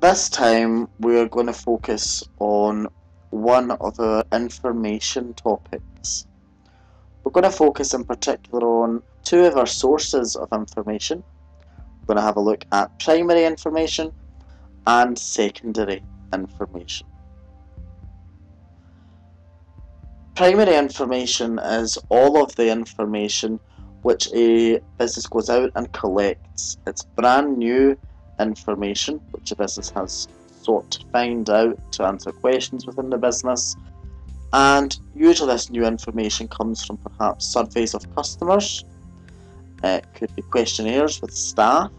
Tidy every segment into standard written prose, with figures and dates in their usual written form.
This time we're going to focus on one of our information topics. We're going to focus in particular on two of our sources of information. We're going to have a look at primary information and secondary information. Primary information is all of the information which a business goes out and collects. It's brand new information which a business has sought to find out to answer questions within the business, and usually this new information comes from perhaps surveys of customers. It could be questionnaires with staff,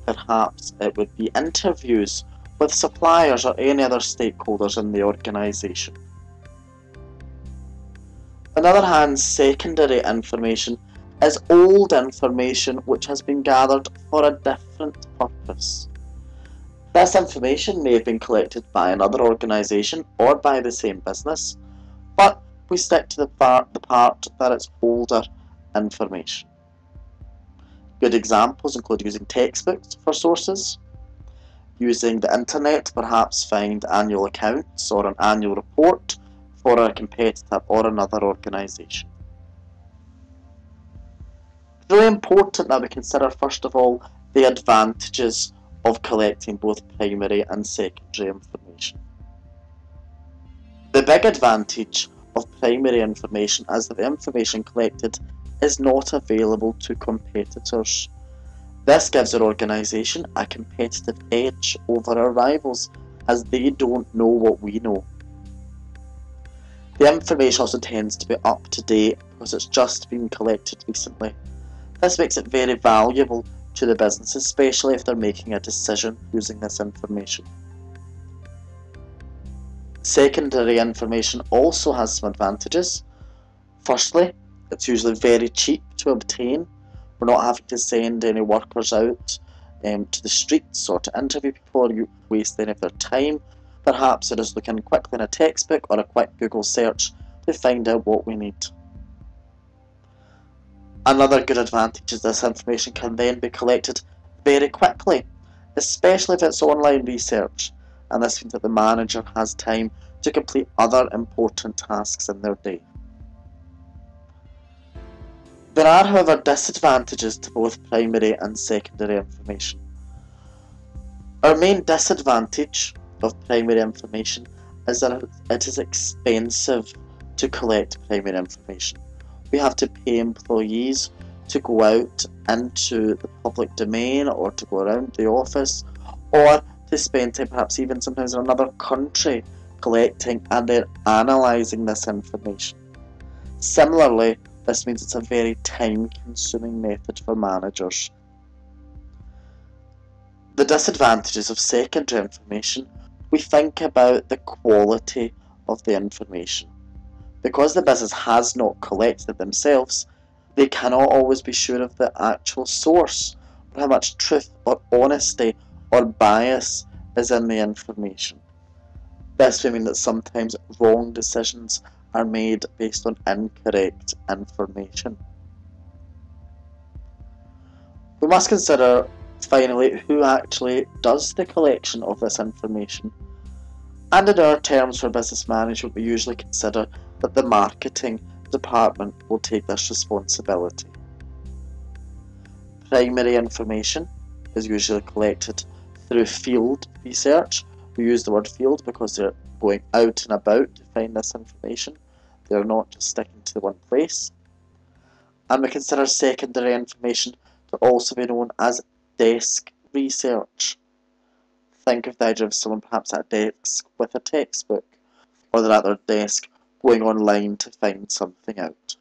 perhaps it would be interviews with suppliers or any other stakeholders in the organisation. On the other hand, secondary information is old information which has been gathered for a different purpose. This information may have been collected by another organisation or by the same business, but we stick to the part that it's older information. Good examples include using textbooks for sources, using the internet to perhaps find annual accounts or an annual report for a competitor or another organisation. It's really important that we consider first of all the advantages of collecting both primary and secondary information. The big advantage of primary information is that the information collected is not available to competitors. This gives our organisation a competitive edge over our rivals, as they don't know what we know. The information also tends to be up to date because it's just been collected recently. This makes it very valuable to the business, especially if they're making a decision using this information. Secondary information also has some advantages. Firstly, it's usually very cheap to obtain. We're not having to send any workers out to the streets or to interview people or waste any of their time. Perhaps it is looking quickly in a textbook or a quick Google search to find out what we need. Another good advantage is this information can then be collected very quickly, especially if it's online research, and this means that the manager has time to complete other important tasks in their day. There are, however, disadvantages to both primary and secondary information. Our main disadvantage of primary information is that it is expensive to collect primary information. We have to pay employees to go out into the public domain or to go around the office, or to spend time perhaps even sometimes in another country collecting and then analysing this information. Similarly, this means it's a very time-consuming method for managers. The disadvantages of secondary information, we think about the quality of the information. Because the business has not collected it themselves, they cannot always be sure of the actual source, or how much truth or honesty or bias is in the information. This may mean that sometimes wrong decisions are made based on incorrect information. We must consider, finally, who actually does the collection of this information. And in our terms for business management, we usually consider that the marketing department will take this responsibility. Primary information is usually collected through field research. We use the word field because they're going out and about to find this information. They're not just sticking to one place. And we consider secondary information to also be known as desk research. Think of the idea of someone perhaps at a desk with a textbook, or they're at their desk going online to find something out.